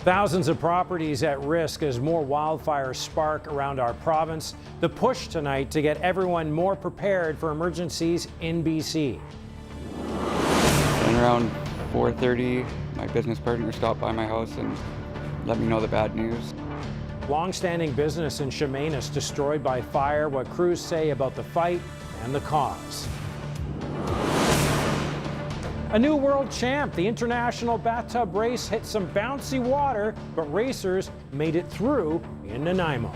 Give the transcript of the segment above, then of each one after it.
Thousands of properties at risk as more wildfires spark around our province. The push tonight to get everyone more prepared for emergencies in BC. And around 4:30, my business partner stopped by my house and let me know the bad news. Long-standing business in Chemainus destroyed by fire. What crews say about the fight and the cause. A new world champ. The international bathtub race hit some bouncy water, but racers made it through in Nanaimo.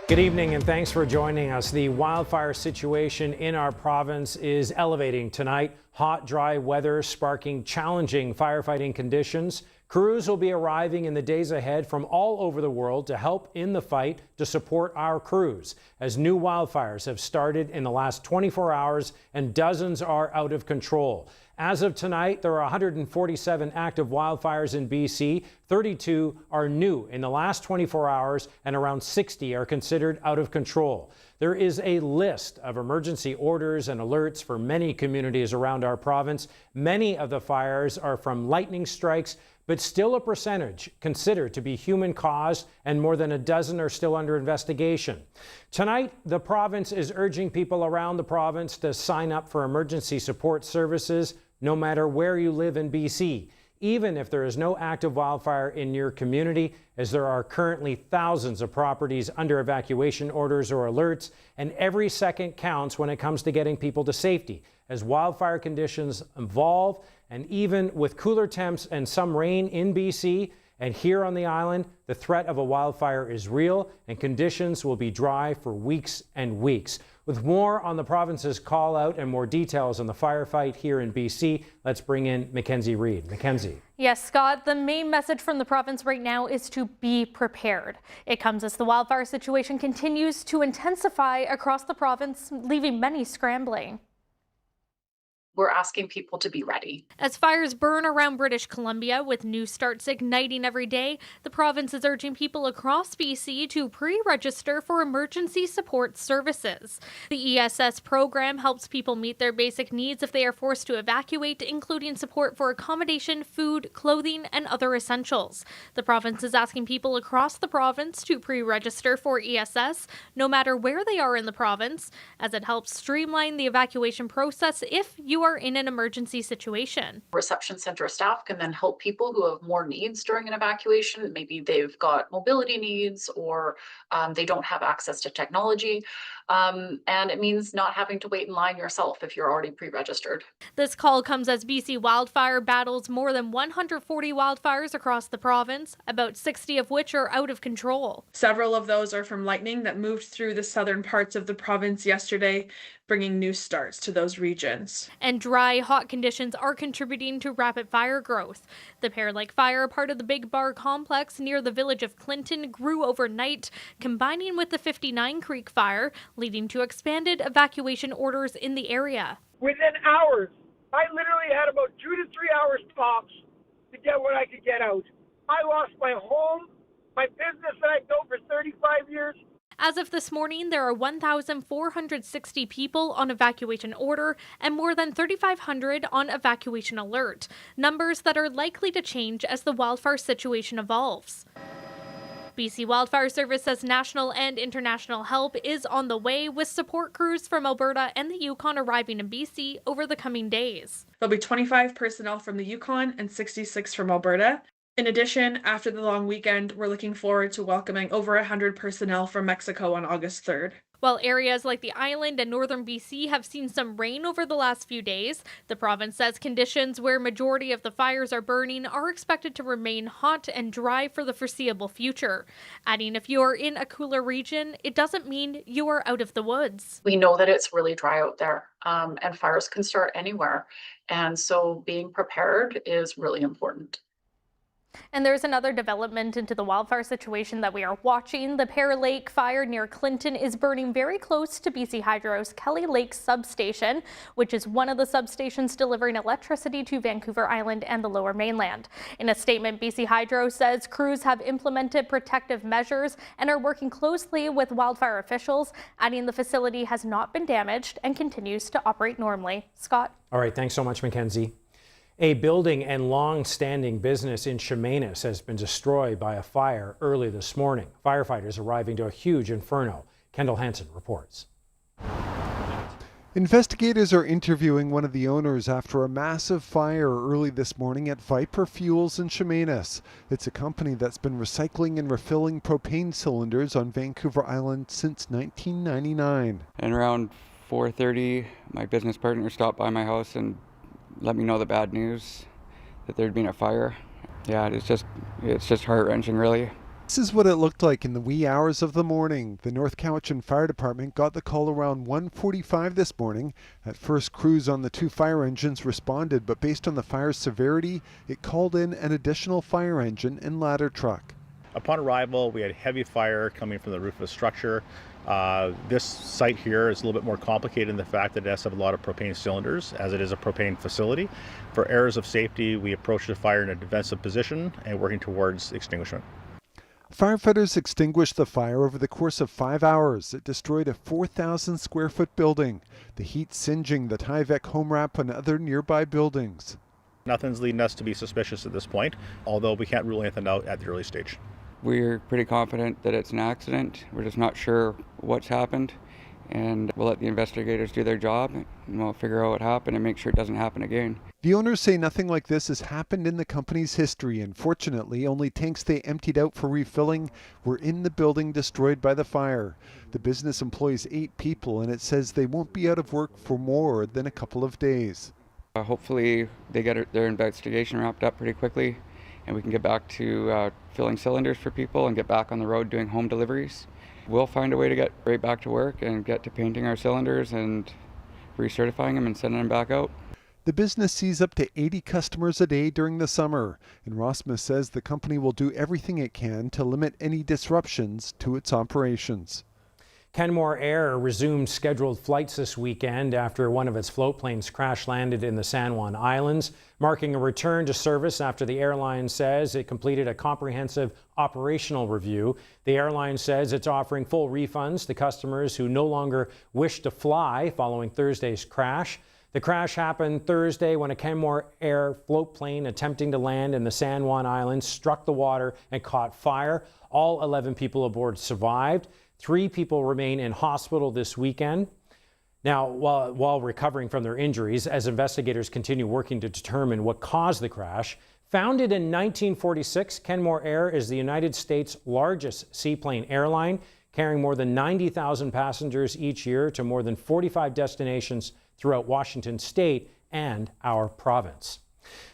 Good evening and thanks for joining us. The wildfire situation in our province is elevating tonight. Hot, dry weather sparking challenging firefighting conditions. Crews will be arriving in the days ahead from all over the world to help in the fight to support our crews, as new wildfires have started in the last 24 hours and dozens are out of control. As of tonight, there are 147 active wildfires in BC. 32 are new in the last 24 hours and around 60 are considered out of control. There is a list of emergency orders and alerts for many communities around our province. Many of the fires are from lightning strikes, but still a percentage considered to be human-caused, and more than a dozen are still under investigation. Tonight, the province is urging people around the province to sign up for emergency support services, no matter where you live in BC, even if there is no active wildfire in your community, as there are currently thousands of properties under evacuation orders or alerts, and every second counts when it comes to getting people to safety. As wildfire conditions evolve, and even with cooler temps and some rain in BC and here on the island, the threat of a wildfire is real and conditions will be dry for weeks and weeks. With more on the province's call out and more details on the firefight here in BC, let's bring in Mackenzie Reid. Mackenzie. Yes, Scott, the main message from the province right now is to be prepared. It comes as the wildfire situation continues to intensify across the province, leaving many scrambling. We're asking people to be ready. As fires burn around British Columbia, with new starts igniting every day, the province is urging people across BC to pre-register for emergency support services. The ESS program helps people meet their basic needs if they are forced to evacuate, including support for accommodation, food, clothing, and other essentials. The province is asking people across the province to pre-register for ESS, no matter where they are in the province, as it helps streamline the evacuation process if you are in an emergency situation. Reception center staff can then help people who have more needs during an evacuation. Maybe they've got mobility needs or they don't have access to technology. And it means not having to wait in line yourself if you're already pre-registered. This call comes as BC Wildfire battles more than 140 wildfires across the province, about 60 of which are out of control. Several of those are from lightning that moved through the southern parts of the province yesterday, bringing new starts to those regions. And dry, hot conditions are contributing to rapid fire growth. The Pear Lake Fire, part of the Big Bar complex near the village of Clinton, grew overnight, combining with the 59 Creek Fire, leading to expanded evacuation orders in the area. Within hours, I literally had about 2 to 3 hours tops to get what I could get out. I lost my home, my business that I built for 35 years. As of this morning, there are 1,460 people on evacuation order and more than 3,500 on evacuation alert, numbers that are likely to change as the wildfire situation evolves. BC Wildfire Service says national and international help is on the way, with support crews from Alberta and the Yukon arriving in BC over the coming days. There'll be 25 personnel from the Yukon and 66 from Alberta. In addition, after the long weekend, we're looking forward to welcoming over 100 personnel from Mexico on August 3rd. While areas like the island and northern BC have seen some rain over the last few days, the province says conditions where majority of the fires are burning are expected to remain hot and dry for the foreseeable future. Adding, if you are in a cooler region, it doesn't mean you are out of the woods. We know that it's really dry out there, and fires can start anywhere. And so being prepared is really important. And there's another development into the wildfire situation that we are watching. The Pear Lake fire near Clinton is burning very close to BC Hydro's Kelly Lake substation, which is one of the substations delivering electricity to Vancouver Island and the Lower Mainland. In a statement, BC Hydro says crews have implemented protective measures and are working closely with wildfire officials, adding the facility has not been damaged and continues to operate normally. Scott? All right, thanks so much, Mackenzie. A building and long-standing business in Chemainus has been destroyed by a fire early this morning. Firefighters arriving to a huge inferno. Kendall Hansen reports. Investigators are interviewing one of the owners after a massive fire early this morning at Viper Fuels in Chemainus. It's a company that's been recycling and refilling propane cylinders on Vancouver Island since 1999. And around 4:30, my business partner stopped by my house and let me know the bad news that there'd been a fire. Yeah, it's just heart-wrenching, really. This is what it looked like in the wee hours of the morning. The North Cowichan Fire Department got the call around 1:45 this morning. At first, crews on the 2 fire engines responded, but based on the fire's severity, it called in an additional fire engine and ladder truck. Upon arrival, we had heavy fire coming from the roof of a structure. This site here is a little bit more complicated in the fact that it has to have a lot of propane cylinders, as it is a propane facility. For errors of safety, we approached the fire in a defensive position and working towards extinguishment. Firefighters extinguished the fire over the course of 5 hours. It destroyed a 4,000 square foot building, the heat singeing the Tyvek home wrap and other nearby buildings. Nothing's leading us to be suspicious at this point, although we can't rule anything out at the early stage. We're pretty confident that it's an accident. We're just not sure what's happened, and we'll let the investigators do their job, and we'll figure out what happened and make sure it doesn't happen again. The owners say nothing like this has happened in the company's history, and fortunately, only tanks they emptied out for refilling were in the building destroyed by the fire. The business employs 8 people, and it says they won't be out of work for more than a couple of days. Hopefully they get their investigation wrapped up pretty quickly, and we can get back to filling cylinders for people and get back on the road doing home deliveries. We'll find a way to get right back to work and get to painting our cylinders and recertifying them and sending them back out. The business sees up to 80 customers a day during the summer, and Rosmus says the company will do everything it can to limit any disruptions to its operations. Canmore Air resumed scheduled flights this weekend after one of its float planes crash-landed in the San Juan Islands, marking a return to service after the airline says it completed a comprehensive operational review. The airline says it's offering full refunds to customers who no longer wish to fly following Thursday's crash. The crash happened Thursday when a Canmore Air float plane attempting to land in the San Juan Islands struck the water and caught fire. All 11 people aboard survived. 3 people remain in hospital this weekend. Now, while recovering from their injuries, as investigators continue working to determine what caused the crash. Founded in 1946, Canmore Air is the United States' largest seaplane airline, carrying more than 90,000 passengers each year to more than 45 destinations throughout Washington state and our province.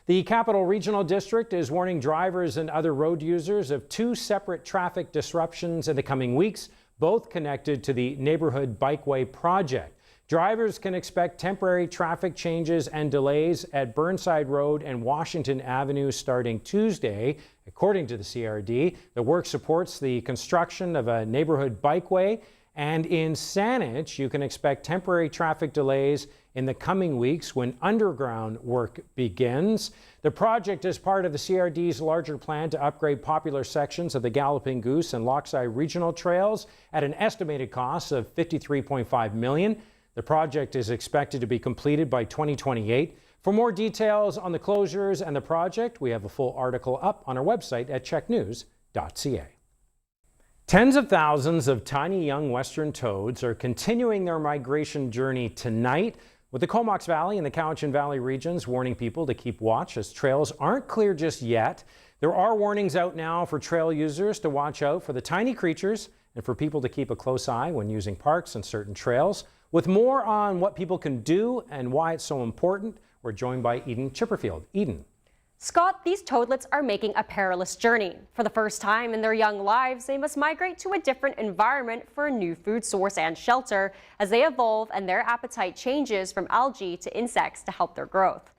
The Capital Regional District is warning drivers and other road users of 2 separate traffic disruptions in the coming weeks, both connected to the Neighborhood Bikeway project. Drivers can expect temporary traffic changes and delays at Burnside Road and Washington Avenue starting Tuesday. According to the CRD, the work supports the construction of a neighborhood bikeway. And in Saanich, you can expect temporary traffic delays in the coming weeks when underground work begins. The project is part of the CRD's larger plan to upgrade popular sections of the Galloping Goose and Lochside Regional Trails at an estimated cost of $53.5 million. The project is expected to be completed by 2028. For more details on the closures and the project, we have a full article up on our website at cheknews.ca. Tens of thousands of tiny young western toads are continuing their migration journey tonight, with the Comox Valley and the Cowichan Valley regions warning people to keep watch as trails aren't clear just yet. There are warnings out now for trail users to watch out for the tiny creatures and for people to keep a close eye when using parks and certain trails. With more on what people can do and why it's so important, we're joined by Eden Chipperfield. Eden. Scott, these toadlets are making a perilous journey. For the first time in their young lives, they must migrate to a different environment for a new food source and shelter as they evolve and their appetite changes from algae to insects to help their growth.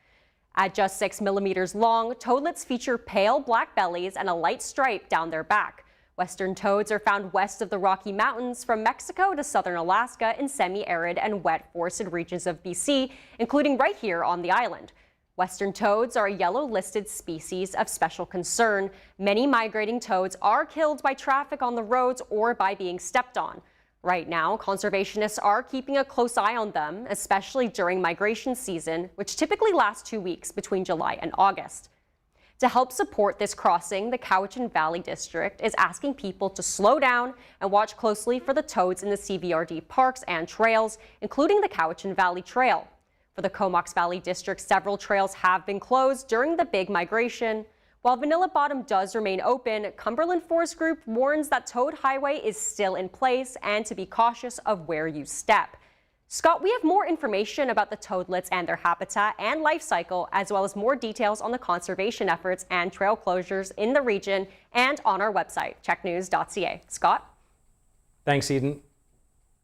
At just 6 millimeters long, toadlets feature pale black bellies and a light stripe down their back. Western toads are found west of the Rocky Mountains from Mexico to southern Alaska in semi-arid and wet forested regions of BC, including right here on the island. Western toads are a yellow-listed species of special concern. Many migrating toads are killed by traffic on the roads or by being stepped on. Right now, conservationists are keeping a close eye on them, especially during migration season, which typically lasts 2 weeks between July and August. To help support this crossing, the Cowichan Valley District is asking people to slow down and watch closely for the toads in the CVRD parks and trails, including the Cowichan Valley Trail. For the Comox Valley District, several trails have been closed during the big migration. While Vanilla Bottom does remain open, Cumberland Forest Group warns that Toad Highway is still in place and to be cautious of where you step. Scott, we have more information about the toadlets and their habitat and life cycle, as well as more details on the conservation efforts and trail closures in the region and on our website, checknews.ca. Scott? Thanks, Eden.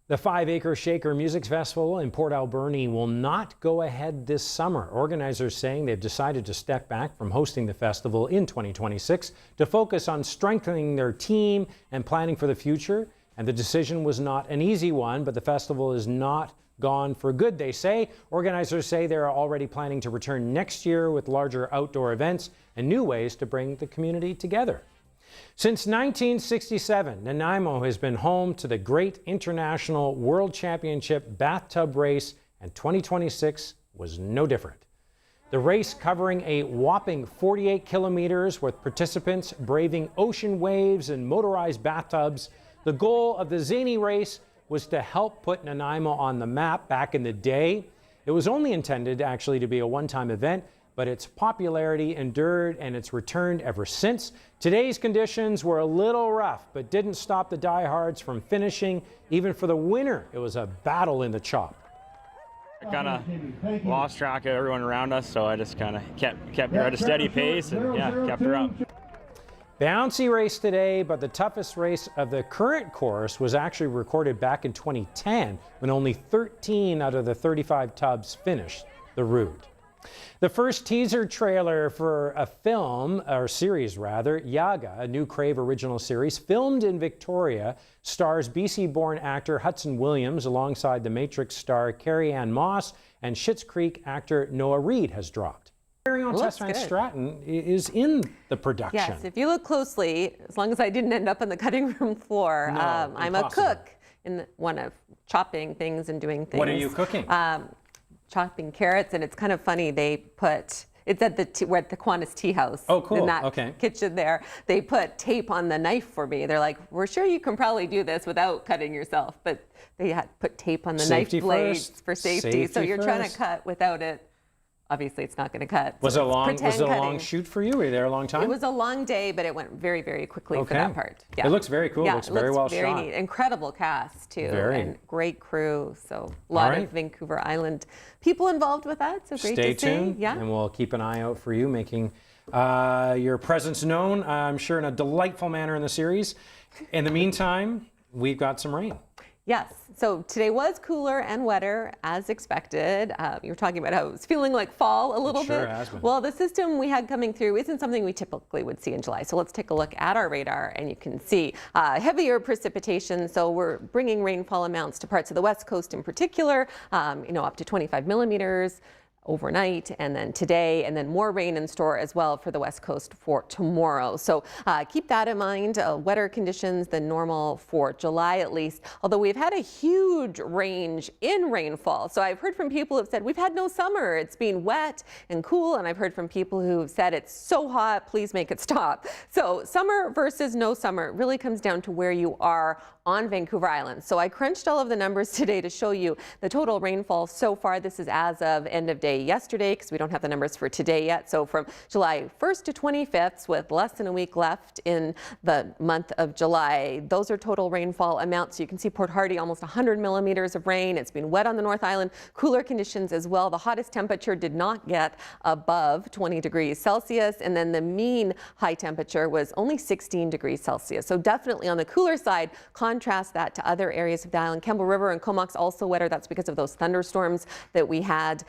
The 5 Acre Shaker Music Festival in Port Alberni will not go ahead this summer. Organizers saying they've decided to step back from hosting the festival in 2026 to focus on strengthening their team and planning for the future. And the decision was not an easy one, but the festival is not gone for good, they say. Organizers say they're already planning to return next year with larger outdoor events and new ways to bring the community together. Since 1967, Nanaimo has been home to the Great International World Championship Bathtub Race, and 2026 was no different. The race covering a whopping 48 kilometers with participants braving ocean waves and motorized bathtubs. The goal of the zany race was to help put Nanaimo on the map back in the day. It was only intended actually to be a one-time event, but its popularity endured and it's returned ever since. Today's conditions were a little rough, but didn't stop the diehards from finishing. Even for the winner, it was a battle in the chop. I kind of lost track of everyone around us, so I just kind of kept her at a steady pace and kept her up. Bouncy race today, but the toughest race of the current course was actually recorded back in 2010 when only 13 out of the 35 tubs finished the route. The first teaser trailer for a film, or series rather, Yaga, a new Crave original series, filmed in Victoria, stars BC-born actor Hudson Williams alongside The Matrix star Carrie-Anne Moss, and Schitt's Creek actor Noah Reid has dropped. Very own Tess Van Stratton is in the production. Yes, if you look closely, as long as I didn't end up on the cutting room floor, I'm a cook in one of chopping things and doing things. What are you cooking? Chopping carrots, and it's kind of funny. They put it's at we're at the Kiwanis Tea House. Oh, cool. In that kitchen there, they put tape on the knife for me. They're like, "We're sure you can probably do this without cutting yourself," but they had put tape on the knife blades for safety. So you're trying to cut without it. Obviously, it's not going to cut. Was it a long shoot for you? Were you there a long time? It was a long day, but it went very, very quickly for that part. Yeah. It looks very cool. Yeah, it looks very well very shot. Neat. Incredible cast, too. And great crew. So a lot of Vancouver Island people involved with that. So great to see. Stay tuned, and we'll keep an eye out for you making your presence known, I'm sure, in a delightful manner in the series. In the meantime, we've got some rain. Yes. So today was cooler and wetter as expected. You were talking about how it was feeling like fall a little bit. Sure has been. Well, the system we had coming through isn't something we typically would see in July. So let's take a look at our radar and you can see heavier precipitation. So we're bringing rainfall amounts to parts of the West Coast in particular, up to 25 millimeters. Overnight and then today, and then more rain in store as well for the West Coast for tomorrow. So keep that in mind, wetter conditions than normal for July at least, although we've had a huge range in rainfall. So I've heard from people who've said we've had no summer, it's been wet and cool, and I've heard from people who've said it's so hot, please make it stop. So summer versus no summer really comes down to where you are on Vancouver Island. So I crunched all of the numbers today to show you the total rainfall so far. This is as of end of day yesterday because we don't have the numbers for today yet. So from July 1st to 25th with less than a week left in the month of July, those are total rainfall amounts. So you can see Port Hardy almost 100 millimeters of rain. It's been wet on the North Island, cooler conditions as well. The hottest temperature did not get above 20 degrees Celsius, and then the mean high temperature was only 16 degrees Celsius. So definitely on the cooler side. Contrast that to other areas of the island. Campbell River and Comox also wetter. That's because of those thunderstorms that we had.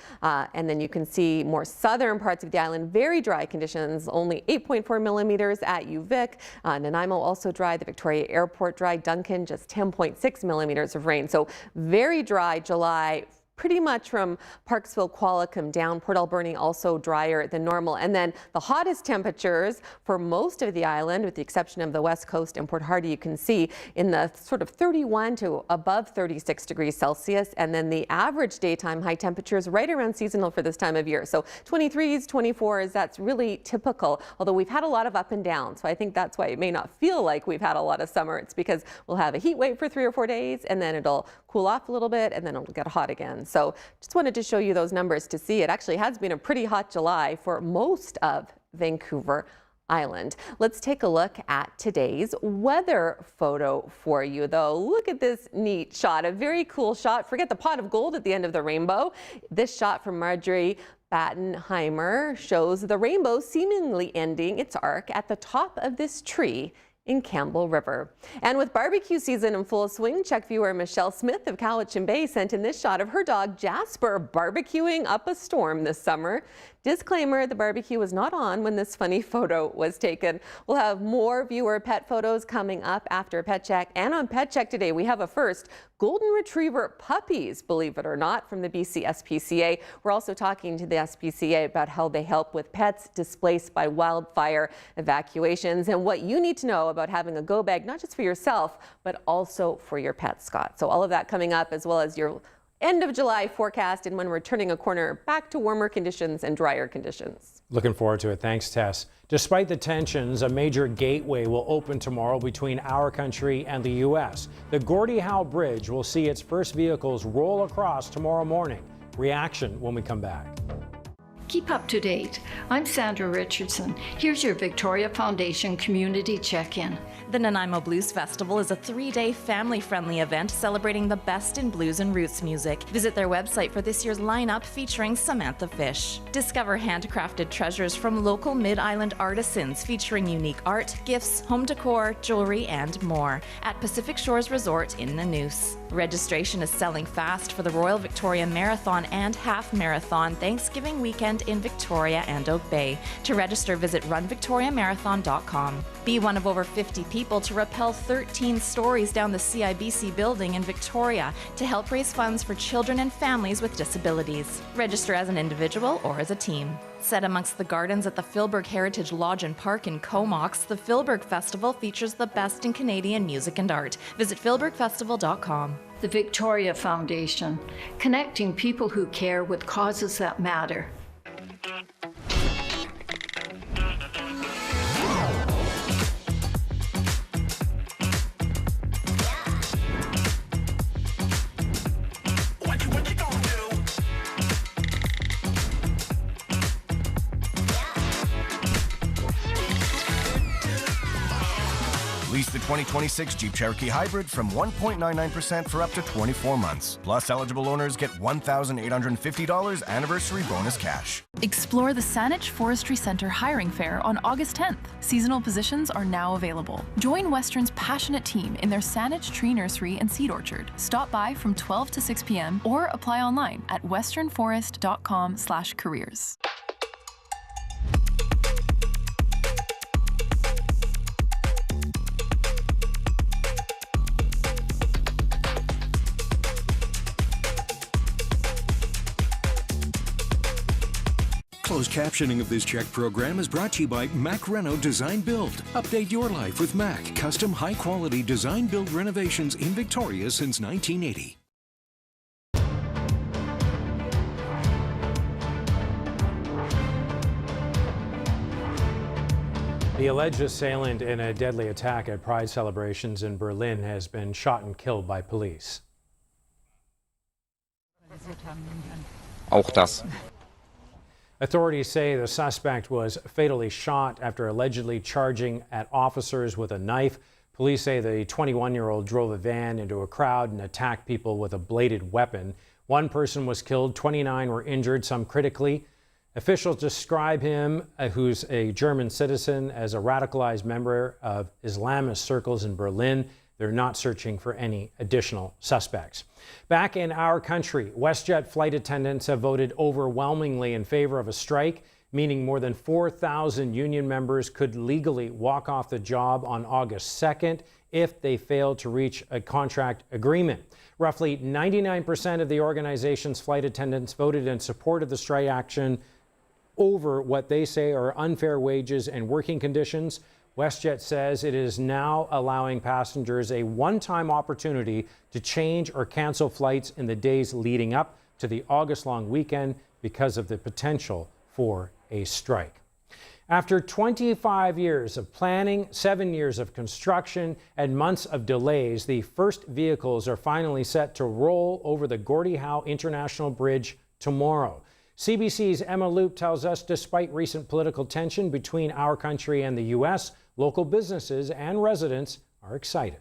And then you can see more southern parts of the island, very dry conditions, only 8.4 millimeters at UVic. Nanaimo also dry, the Victoria Airport dry, Duncan just 10.6 millimeters of rain. So very dry July. Pretty much from Parksville, Qualicum down. Port Alberni also drier than normal. And then the hottest temperatures for most of the island, with the exception of the west coast and Port Hardy, you can see in the sort of 31 to above 36 degrees Celsius. And then the average daytime high temperatures right around seasonal for this time of year. So 23s, 24s, that's really typical. Although we've had a lot of up and down. So I think that's why it may not feel like we've had a lot of summer. It's because we'll have a heat wave for 3 or 4 days and then it'll cool off a little bit and then it'll get hot again. So just wanted to show you those numbers to see it actually has been a pretty hot July for most of Vancouver Island. Let's take a look at today's weather photo for you, though. Look at this neat shot, a very cool shot. Forget the pot of gold at the end of the rainbow. This shot from Marjorie Battenheimer shows the rainbow seemingly ending its arc at the top of this tree in Campbell River. And with barbecue season in full swing, CHEK viewer Michelle Smith of Cowichan Bay sent in this shot of her dog Jasper barbecuing up a storm this summer. Disclaimer, the barbecue was not on when this funny photo was taken. We'll have more viewer pet photos coming up after Pet Check. And on Pet Check today, we have a first, golden retriever puppies, believe it or not, from the BC SPCA. We're also talking to the SPCA about how they help with pets displaced by wildfire evacuations and what you need to know about having a go bag, not just for yourself, but also for your pet, Scott. So all of that coming up, as well as your end of July forecast and when we're turning a corner back to warmer conditions and drier conditions. Looking forward to it. Thanks, Tess. Despite the tensions, a major gateway will open tomorrow between our country and the U.S. The Gordie Howe Bridge will see its first vehicles roll across tomorrow morning. Reaction when we come back. Keep up to date. I'm Sandra Richardson. Here's your Victoria Foundation Community Check-In. The Nanaimo Blues Festival is a 3-day family-friendly event celebrating the best in blues and roots music. Visit their website for this year's lineup featuring Samantha Fish. Discover handcrafted treasures from local Mid-Island artisans featuring unique art, gifts, home decor, jewelry, and more at Pacific Shores Resort in Nanuce. Registration is selling fast for the Royal Victoria Marathon and Half Marathon Thanksgiving weekend in Victoria and Oak Bay. To register, visit runvictoriamarathon.com. Be one of over 50 people to rappel 13 stories down the CIBC building in Victoria to help raise funds for children and families with disabilities. Register as an individual or as a team. Set amongst the gardens at the Philburg Heritage Lodge and Park in Comox, the Philburg Festival features the best in Canadian music and art. Visit philburgfestival.com. The Victoria Foundation, connecting people who care with causes that matter. Lease the 2026 Jeep Cherokee Hybrid from 1.99% for up to 24 months. Plus, eligible owners get $1,850 anniversary bonus cash. Explore the Saanich Forestry Center hiring fair on August 10th. Seasonal positions are now available. Join Western's passionate team in their Saanich Tree Nursery and Seed Orchard. Stop by from 12 to 6 p.m. or apply online at westernforest.com/careers. Closed captioning of this CHEK program is brought to you by Mac Reno Design Build. Update your life with Mac. Custom high-quality design build renovations in Victoria since 1980. The alleged assailant in a deadly attack at Pride celebrations in Berlin has been shot and killed by police. Auch das. Authorities say the suspect was fatally shot after allegedly charging at officers with a knife. Police say the 21-year-old drove a van into a crowd and attacked people with a bladed weapon. One person was killed, 29 were injured, some critically. Officials describe him, who's a German citizen, as a radicalized member of Islamist circles in Berlin. They're not searching for any additional suspects. Back in our country, WestJet flight attendants have voted overwhelmingly in favor of a strike, meaning more than 4,000 union members could legally walk off the job on August 2nd if they fail to reach a contract agreement. Roughly 99% of the organization's flight attendants voted in support of the strike action over what they say are unfair wages and working conditions. WestJet says it is now allowing passengers a one-time opportunity to change or cancel flights in the days leading up to the August-long weekend because of the potential for a strike. After 25 years of planning, 7 years of construction, and months of delays, the first vehicles are finally set to roll over the Gordie Howe International Bridge tomorrow. CBC's Emma Loop tells us despite recent political tension between our country and the U.S., local businesses and residents are excited.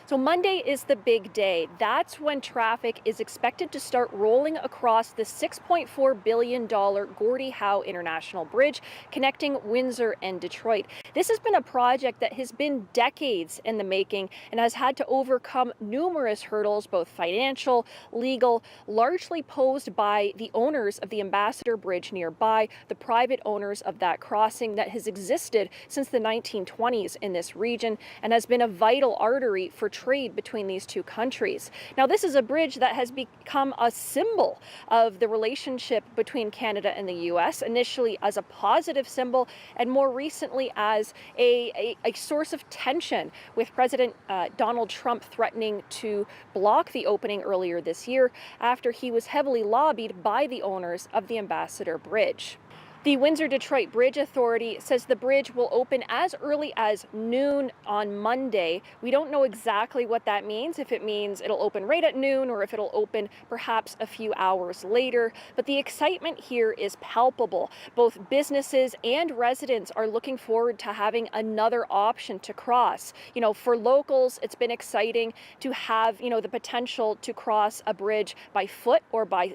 So Monday is the big day. That's when traffic is expected to start rolling across the $6.4 billion Gordie Howe International Bridge connecting Windsor and Detroit. This has been a project that has been decades in the making and has had to overcome numerous hurdles, both financial, legal, largely posed by the owners of the Ambassador Bridge nearby, the private owners of that crossing that has existed since the 1920s in this region and has been a vital artery for trade between these two countries. Now, this is a bridge that has become a symbol of the relationship between Canada and the U.S., initially as a positive symbol and more recently as a source of tension, with President Donald Trump threatening to block the opening earlier this year after he was heavily lobbied by the owners of the Ambassador Bridge. The Windsor-Detroit Bridge Authority says the bridge will open as early as noon on Monday. We don't know exactly what that means, if it means it'll open right at noon or if it'll open perhaps a few hours later. But the excitement here is palpable. Both businesses and residents are looking forward to having another option to cross. You know, for locals, it's been exciting to have, the potential to cross a bridge by foot or by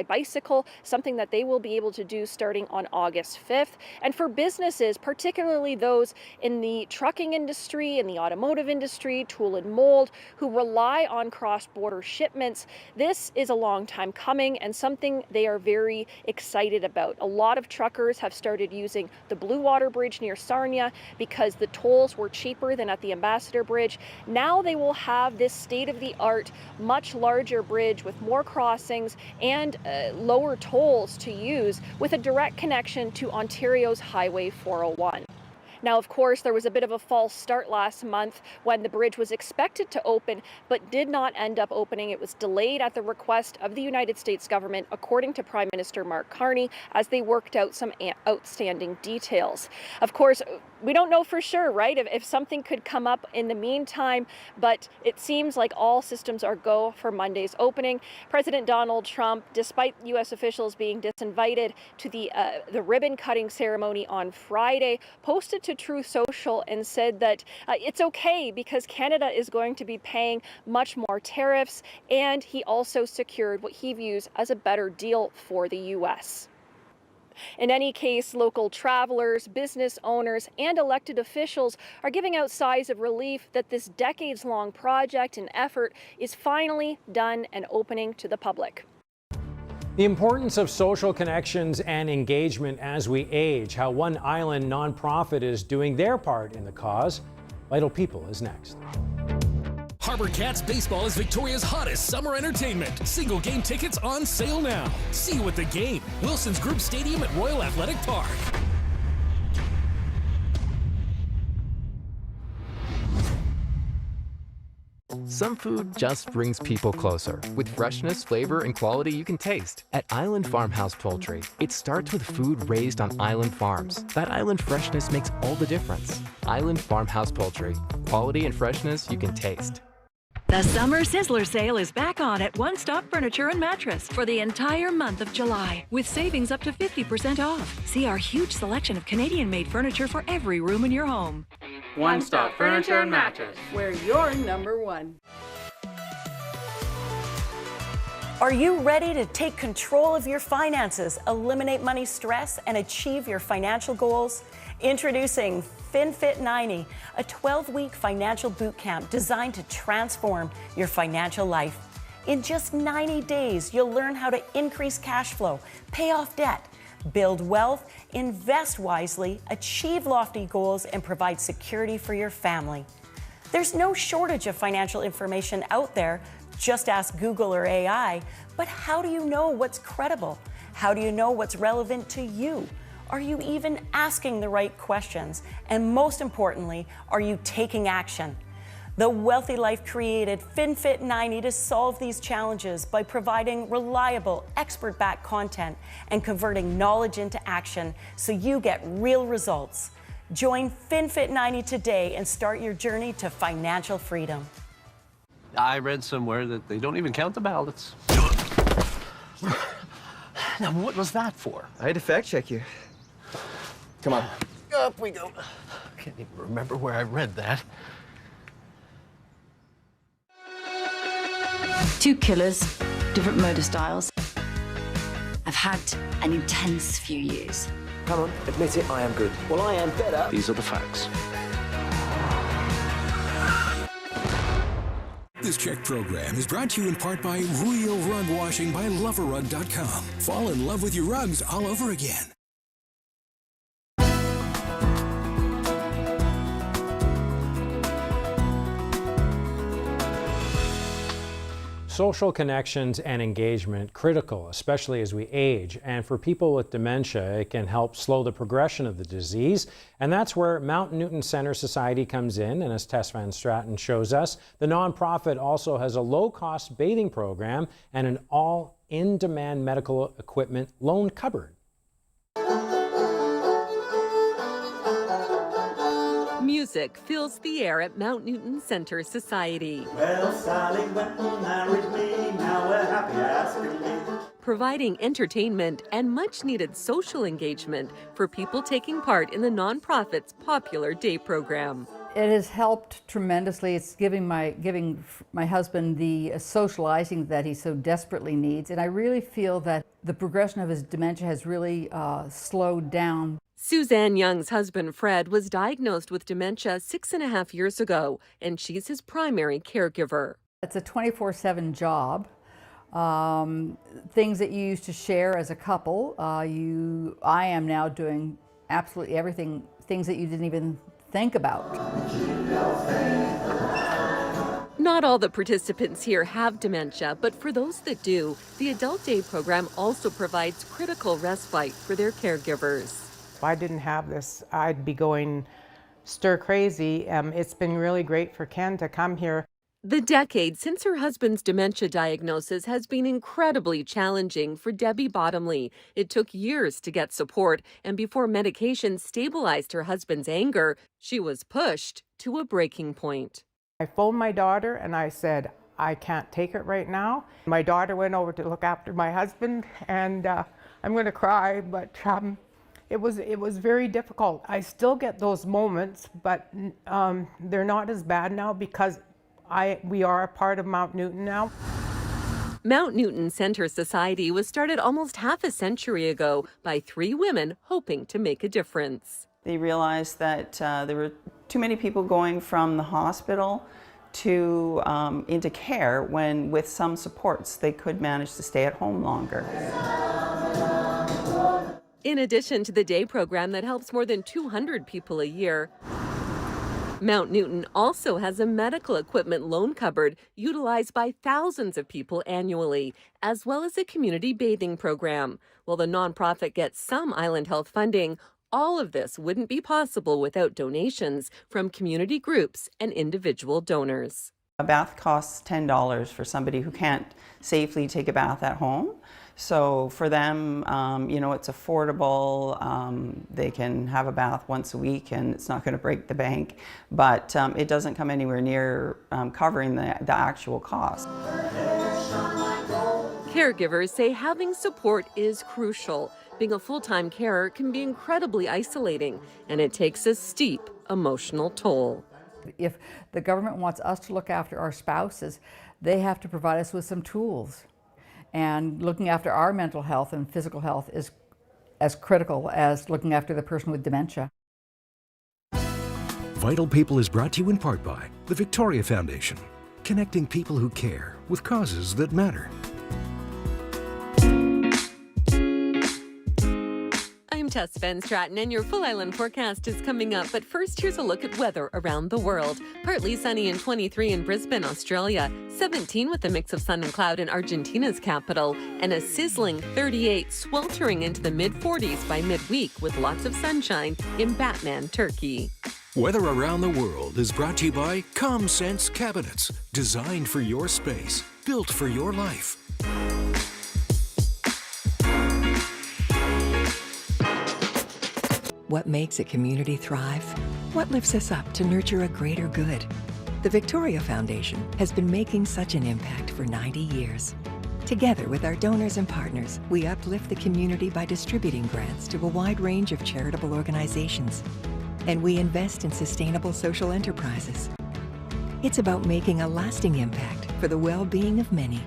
bicycle, something that they will be able to do starting on August 5th. And for businesses, particularly those in the trucking industry, in the automotive industry, tool and mold, who rely on cross-border shipments, this is a long time coming and something they are very excited about. A lot of truckers have started using the Blue Water Bridge near Sarnia because the tolls were cheaper than at the Ambassador Bridge. Now they will have this state-of-the-art, much larger bridge with more crossings and lower tolls to use, with a direct connection to Ontario's Highway 401. Now, of course, there was a bit of a false start last month when the bridge was expected to open, but did not end up opening. It was delayed at the request of the United States government, according to Prime Minister Mark Carney, as they worked out some outstanding details. Of course, we don't know for sure, right, if something could come up in the meantime, but it seems like all systems are go for Monday's opening. President Donald Trump, despite U.S. officials being disinvited to the ribbon-cutting ceremony on Friday, posted to Truth Social and said that it's okay because Canada is going to be paying much more tariffs, and he also secured what he views as a better deal for the U.S. In any case, local travelers, business owners, and elected officials are giving out sighs of relief that this decades-long project and effort is finally done and opening to the public. The importance of social connections and engagement as we age, how One Island nonprofit is doing their part in the cause. Vital People is next. Harbor Cats Baseball is Victoria's hottest summer entertainment. Single game tickets on sale now. See you at the game, Wilson's Group Stadium at Royal Athletic Park. Some food just brings people closer, with freshness, flavor, and quality you can taste. At Island Farmhouse Poultry, it starts with food raised on island farms. That island freshness makes all the difference. Island Farmhouse Poultry, quality and freshness you can taste. The Summer Sizzler sale is back on at One Stop Furniture and Mattress for the entire month of July, with savings up to 50% off. See our huge selection of Canadian-made furniture for every room in your home. One Stop Furniture and Mattress, where you're number one. Are you ready to take control of your finances, eliminate money stress, and achieve your financial goals? Introducing FinFit 90, a 12-week financial boot camp designed to transform your financial life. In just 90 days, you'll learn how to increase cash flow, pay off debt, build wealth, invest wisely, achieve lofty goals, and provide security for your family. There's no shortage of financial information out there. Just ask Google or AI. But how do you know what's credible? How do you know what's relevant to you? Are you even asking the right questions? And most importantly, are you taking action? The Wealthy Life created FinFit 90 to solve these challenges by providing reliable, expert-backed content and converting knowledge into action so you get real results. Join FinFit 90 today and start your journey to financial freedom. I read somewhere that they don't even count the ballots. Now, what was that for? I had to fact check you. Come on. Up we go. I can't even remember where I read that. 2 killers, different murder styles. I've had an intense few years. Come on, admit it, I am good. Well, I am better. These are the facts. This CHEK program is brought to you in part by Real Rug Washing by Loverrug.com. Fall in love with your rugs all over again. Social connections and engagement critical, especially as we age. And for people with dementia, it can help slow the progression of the disease. And that's where Mount Newton Centre Society comes in. And as Tess Van Straten shows us, the nonprofit also has a low-cost bathing program and an all-in-demand medical equipment loan cupboard. Music fills the air at Mount Newton Centre Society. Well, Sally went and married me, now we're happy as can be. Providing entertainment and much-needed social engagement for people taking part in the nonprofit's popular day program. It has helped tremendously. It's giving my husband the socializing that he so desperately needs, and I really feel that the progression of his dementia has really slowed down. Suzanne Young's husband, Fred, was diagnosed with dementia 6.5 years ago, and she's his primary caregiver. It's a 24/7 job. Things that you used to share as a couple, I am now doing absolutely everything, things that you didn't even think about. Not all the participants here have dementia, but for those that do, the Adult Day program also provides critical respite for their caregivers. If I didn't have this, I'd be going stir crazy. It's been really great for Ken to come here. The decade since her husband's dementia diagnosis has been incredibly challenging for Debbie Bottomley. It took years to get support, and before medication stabilized her husband's anger, she was pushed to a breaking point. I phoned my daughter and I said, I can't take it right now. My daughter went over to look after my husband, and I'm going to cry, but it was very difficult. I still get those moments, but they're not as bad now because we are a part of Mount Newton now. Mount Newton Centre Society was started almost half a century ago by 3 women hoping to make a difference. They realized that there were too many people going from the hospital to into care when with some supports they could manage to stay at home longer. In addition to the day program that helps more than 200 people a year, Mount Newton also has a medical equipment loan cupboard utilized by thousands of people annually, as well as a community bathing program. While the nonprofit gets some island health funding, all of this wouldn't be possible without donations from community groups and individual donors. A bath costs $10 for somebody who can't safely take a bath at home. So for them, it's affordable. They can have a bath once a week and it's not going to break the bank, but it doesn't come anywhere near covering the actual cost. Caregivers say having support is crucial. Being a full-time carer can be incredibly isolating, and it takes a steep emotional toll. If the government wants us to look after our spouses, they have to provide us with some tools. and looking after our mental health and physical health is as critical as looking after the person with dementia. Vital People is brought to you in part by the Victoria Foundation, connecting people who care with causes that matter. I'm Tess Van Stratton, and your full island forecast is coming up. But first, here's a look at weather around the world. Partly sunny and 23 in Brisbane, Australia, 17 with a mix of sun and cloud in Argentina's capital, and a sizzling 38 sweltering into the mid-40s by midweek with lots of sunshine in Batman, Turkey. Weather around the world is brought to you by ComSense Cabinets, designed for your space, built for your life. What makes a community thrive? What lifts us up to nurture a greater good? The Victoria Foundation has been making such an impact for 90 years. Together with our donors and partners, we uplift the community by distributing grants to a wide range of charitable organizations. And we invest in sustainable social enterprises. It's about making a lasting impact for the well-being of many.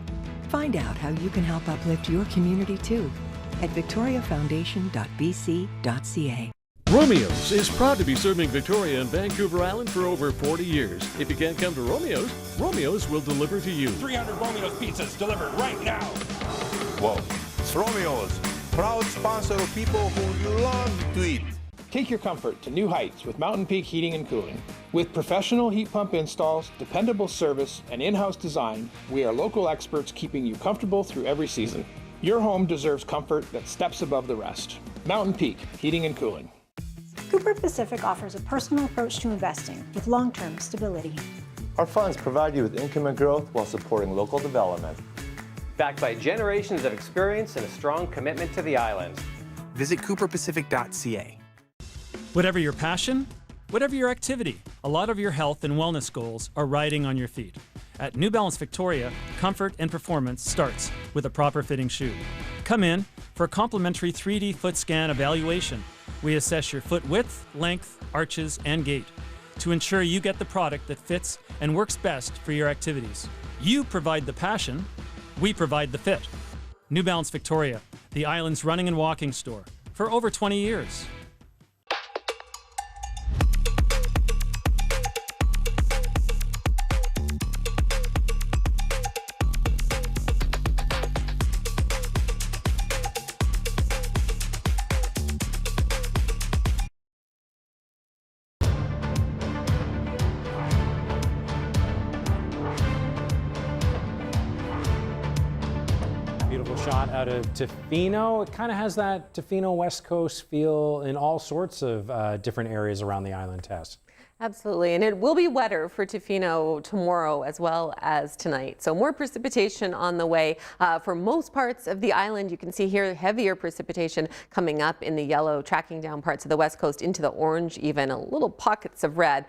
Find out how you can help uplift your community too at victoriafoundation.bc.ca. Romeo's is proud to be serving Victoria and Vancouver Island for over 40 years. If you can't come to Romeo's, Romeo's will deliver to you. 300 Romeo's pizzas delivered right now. Whoa, it's Romeo's, proud sponsor of people who love to eat. Take your comfort to new heights with Mountain Peak Heating and Cooling. With professional heat pump installs, dependable service, and in-house design, we are local experts keeping you comfortable through every season. Your home deserves comfort that steps above the rest. Mountain Peak Heating and Cooling. Cooper Pacific offers a personal approach to investing with long-term stability. Our funds provide you with income and growth while supporting local development. Backed by generations of experience and a strong commitment to the island. Visit cooperpacific.ca. Whatever your passion, whatever your activity, a lot of your health and wellness goals are riding on your feet. At New Balance Victoria, comfort and performance starts with a proper fitting shoe. Come in for a complimentary 3D foot scan evaluation. We assess your foot width, length, arches, and gait to ensure you get the product that fits and works best for your activities. You provide the passion, we provide the fit. New Balance Victoria, the island's running and walking store for over 20 years. Beautiful shot out of Tofino. It kind of has that Tofino West Coast feel in all sorts of different areas around the island, Tess. Absolutely, and it will be wetter for Tofino tomorrow as well as tonight. So more precipitation on the way for most parts of the island. You can see here heavier precipitation coming up in the yellow, tracking down parts of the west coast into the orange, even a little pockets of red.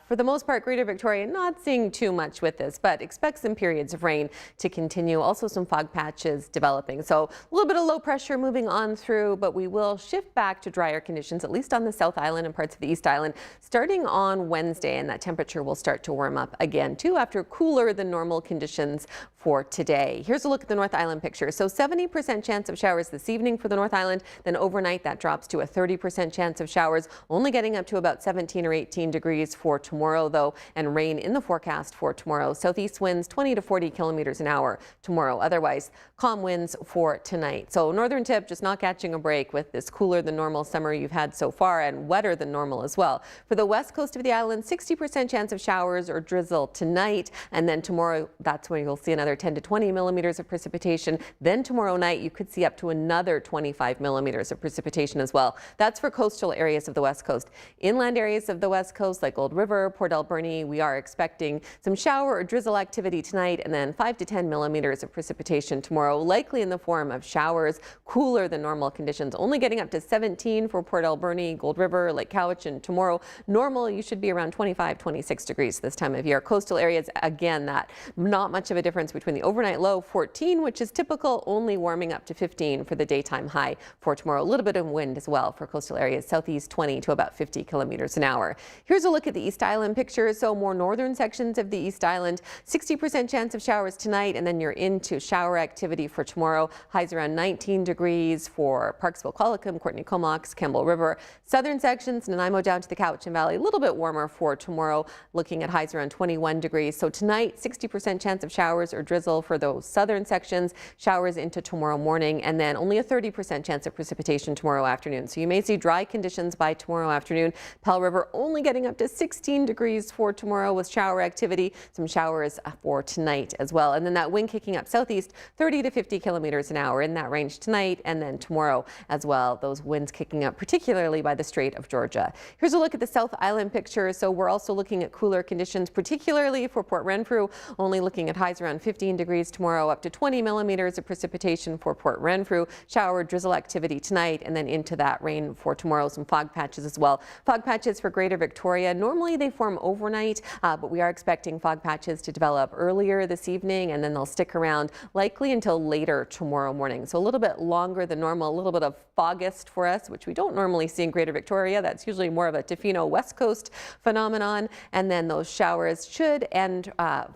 For the most part, Greater Victoria not seeing too much with this, but expect some periods of rain to continue. Also some fog patches developing. So a little bit of low pressure moving on through, but we will shift back to drier conditions, at least on the South Island and parts of the East Island, starting on Wednesday, and that temperature will start to warm up again too after cooler than normal conditions for today. Here's a look at the North Island picture. So 70% chance of showers this evening for the North Island. Then overnight that drops to a 30% chance of showers, only getting up to about 17 or 18 degrees for tomorrow though, and rain in the forecast for tomorrow. Southeast winds 20 to 40 kilometers an hour tomorrow. Otherwise calm winds for tonight. So northern tip just not catching a break with this cooler than normal summer you've had so far, and wetter than normal as well. For the west coast of the island, 60% chance of showers or drizzle tonight, and then tomorrow that's when you'll see another 10 to 20 millimeters of precipitation. Then tomorrow night you could see up to another 25 millimeters of precipitation as well. That's for coastal areas of the west coast. Inland areas of the west coast like Gold River, Port Alberni, we are expecting some shower or drizzle activity tonight, and then 5 to 10 millimeters of precipitation tomorrow, likely in the form of showers, cooler than normal conditions, only getting up to 17 for Port Alberni, Gold River, Lake Cowichan tomorrow. Normal, you should be around 25, 26 degrees this time of year. Coastal areas, again, that not much of a difference between between the overnight low 14, which is typical, only warming up to 15 for the daytime high for tomorrow. A little bit of wind as well for coastal areas, southeast 20 to about 50 kilometers an hour. Here's a look at the East Island picture. So more northern sections of the East Island, 60% chance of showers tonight, and then you're into shower activity for tomorrow. Highs around 19 degrees for Parksville, Qualicum, Courtenay Comox, Campbell River. Southern sections, Nanaimo down to the Cowichan Valley, a little bit warmer for tomorrow, looking at highs around 21 degrees. So tonight, 60% chance of showers or drizzle for those southern sections, showers into tomorrow morning, and then only a 30% chance of precipitation tomorrow afternoon. So you may see dry conditions by tomorrow afternoon. Pell River only getting up to 16 degrees for tomorrow with shower activity, some showers for tonight as well. And then that wind kicking up southeast, 30 to 50 kilometers an hour in that range tonight, and then tomorrow as well. Those winds kicking up particularly by the Strait of Georgia. Here's a look at the South Island picture. So we're also looking at cooler conditions, particularly for Port Renfrew, only looking at highs around 15 degrees tomorrow, up to 20 millimeters of precipitation for Port Renfrew. Shower drizzle activity tonight, and then into that rain for tomorrow. Some fog patches as well. Fog patches for Greater Victoria. Normally they form overnight, but we are expecting fog patches to develop earlier this evening, and then they'll stick around likely until later tomorrow morning. So a little bit longer than normal, a little bit of fogist for us, which we don't normally see in Greater Victoria. That's usually more of a Tofino West Coast phenomenon. And then those showers should end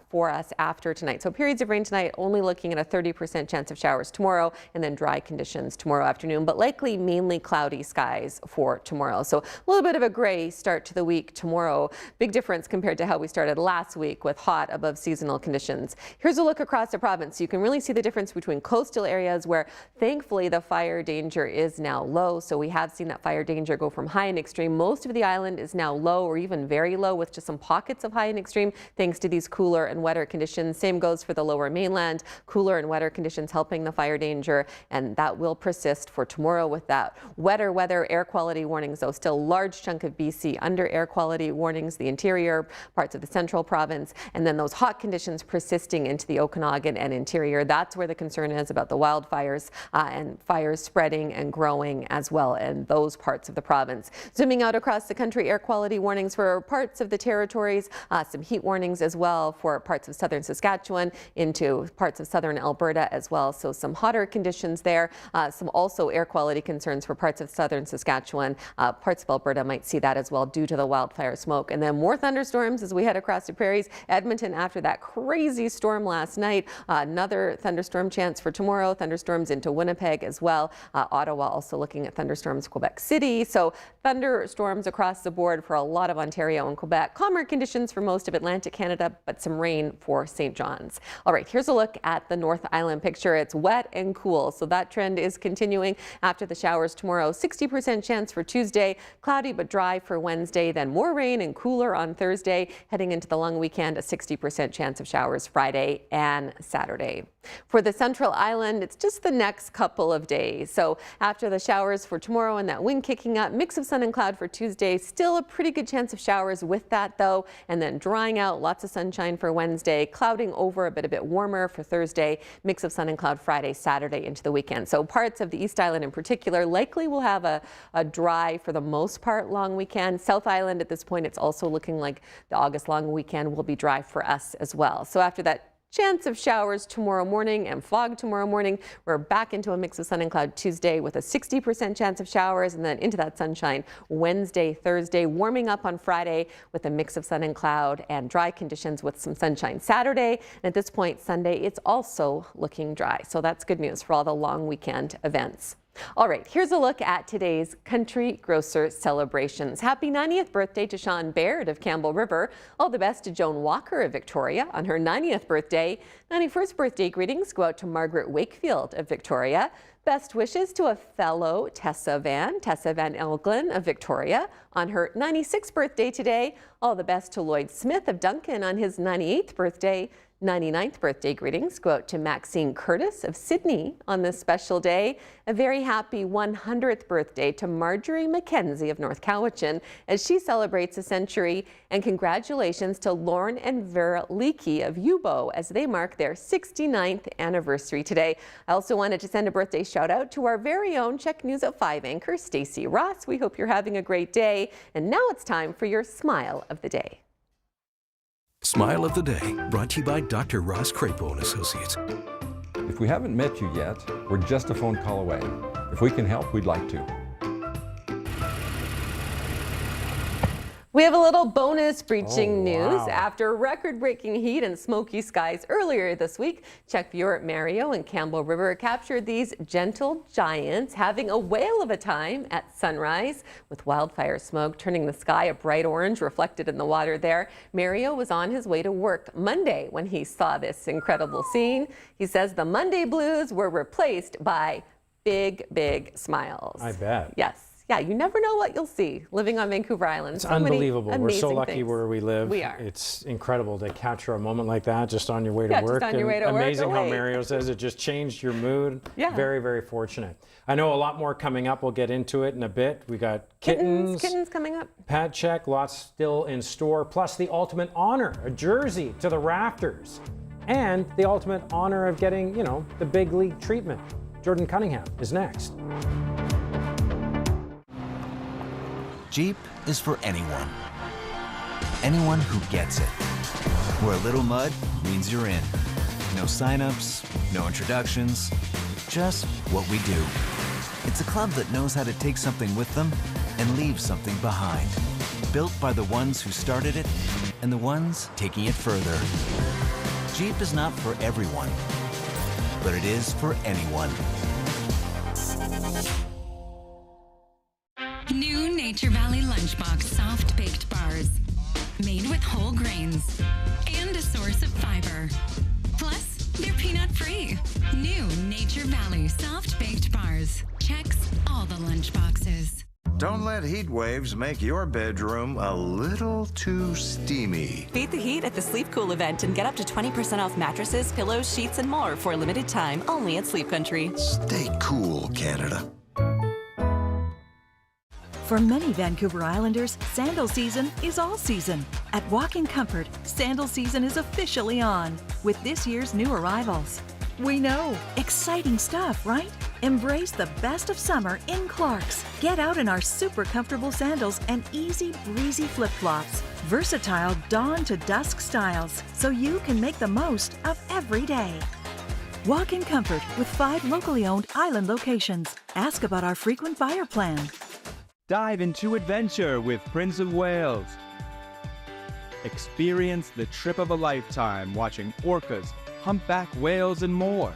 for us after tonight. So periods of rain tonight, only looking at a 30% chance of showers tomorrow, and then dry conditions tomorrow afternoon, but likely mainly cloudy skies for tomorrow. So a little bit of a gray start to the week tomorrow. Big difference compared to how we started last week with hot above seasonal conditions. Here's a look across the province. You can really see the difference between coastal areas where thankfully the fire danger is now low. So we have seen that fire danger go from high and extreme. Most of the island is now low or even very low, with just some pockets of high and extreme thanks to these cooler and wetter conditions. Same goes for the lower mainland. Cooler and wetter conditions helping the fire danger, and that will persist for tomorrow with that wetter weather. Air quality warnings, though, still a large chunk of BC under air quality warnings, the interior parts of the central province, and then those hot conditions persisting into the Okanagan and interior. That's where the concern is about the wildfires and fires spreading and growing as well in those parts of the province. Zooming out across the country, air quality warnings for parts of the territories, some heat warnings as well for parts of southern Saskatchewan into parts of southern Alberta as well. So some hotter conditions there. Some also air quality concerns for parts of southern Saskatchewan. Parts of Alberta might see that as well due to the wildfire smoke. And then more thunderstorms as we head across the prairies. Edmonton, after that crazy storm last night, another thunderstorm chance for tomorrow. Thunderstorms into Winnipeg as well. Ottawa also looking at thunderstorms, Quebec City. So thunderstorms across the board for a lot of Ontario and Quebec. Calmer conditions for most of Atlantic Canada, but some rain for St. John's. All right, here's a look at the North Island picture. It's wet and cool, so that trend is continuing after the showers tomorrow. 60% chance for Tuesday, cloudy but dry for Wednesday, then more rain and cooler on Thursday. Heading into the long weekend, a 60% chance of showers Friday and Saturday. For the Central Island, it's just the next couple of days. So after the showers for tomorrow and that wind kicking up, mix of sun and cloud for Tuesday. Still a pretty good chance of showers with that though, and then drying out, lots of sunshine for Wednesday, clouding over, but a bit warmer for Thursday, mix of sun and cloud Friday, Saturday into the weekend. So parts of the East Island in particular likely will have a dry for the most part long weekend. South Island at this point, it's also looking like the August long weekend will be dry for us as well. So after that chance of showers tomorrow morning and fog tomorrow morning, we're back into a mix of sun and cloud Tuesday with a 60% chance of showers, and then into that sunshine Wednesday, Thursday, warming up on Friday with a mix of sun and cloud and dry conditions with some sunshine Saturday. And at this point, Sunday, it's also looking dry. So that's good news for all the long weekend events. All right, here's a look at today's country grocer celebrations. Happy 90th birthday to Sean Baird of Campbell River. All the best to Joan Walker of Victoria on her 90th birthday. 91st birthday greetings go out to Margaret Wakefield of Victoria. Best wishes to a fellow Tessa Van Elglen of Victoria on her 96th birthday today. All the best to Lloyd Smith of Duncan on his 98th birthday. 99th birthday greetings go out to Maxine Curtis of Sydney on this special day. A very happy 100th birthday to Marjorie Mackenzie of North Cowichan as she celebrates a century. And congratulations to Lauren and Vera Leakey of Yubo as they mark their 69th anniversary today. I also wanted to send a birthday shout out to our very own CHEK News at 5 anchor, Stacey Ross. We hope you're having a great day. And now it's time for your smile of the day. Smile of the Day, brought to you by Dr. Ross Crapo and Associates. If we haven't met you yet, we're just a phone call away. If we can help, we'd like to. We have a little bonus breaching news. wow. After record-breaking heat and smoky skies earlier this week, CHEK viewer Mario and Campbell River captured these gentle giants having a whale of a time at sunrise, with wildfire smoke turning the sky a bright orange reflected in the water there. Mario was on his way to work Monday when he saw this incredible scene. He says the Monday blues were replaced by big, big smiles. I bet. Yes. Yeah, you never know what you'll see living on Vancouver Island. It's so many unbelievable. We're so amazing lucky things. where we live. We are. It's incredible to capture a moment like that just on your way to Yeah, work. just on your way to work. Amazing how Away. Mario says it just changed your mood. Yeah. Very, very fortunate. I know a lot more coming up. We'll get into it in a bit. We got kittens. Kittens coming up. Pad check, lots still in store. Plus the ultimate honor, a jersey to the rafters. And the ultimate honor of getting, the big league treatment. Jordan Cunningham is next. Jeep is for anyone. Anyone who gets it. Where a little mud means you're in. No signups, no introductions, just what we do. It's a club that knows how to take something with them and leave something behind. Built by the ones who started it and the ones taking it further. Jeep is not for everyone, but it is for anyone. New Nature Valley Lunchbox Soft Baked Bars. Made with whole grains and a source of fiber. Plus, they're peanut-free. New Nature Valley Soft Baked Bars. Checks all the lunchboxes. Don't let heat waves make your bedroom a little too steamy. Beat the heat at the Sleep Cool event and get up to 20% off mattresses, pillows, sheets, and more for a limited time only at Sleep Country. Stay cool, Canada. For many Vancouver Islanders, sandal season is all season. At Walk-In Comfort, sandal season is officially on with this year's new arrivals. We know, exciting stuff, right? Embrace the best of summer in Clark's. Get out in our super comfortable sandals and easy breezy flip-flops. Versatile dawn to dusk styles, so you can make the most of every day. Walk-In Comfort with 5 locally owned island locations. Ask about our frequent buyer plan. Dive into adventure with Prince of Wales. Experience the trip of a lifetime watching orcas, humpback whales, and more.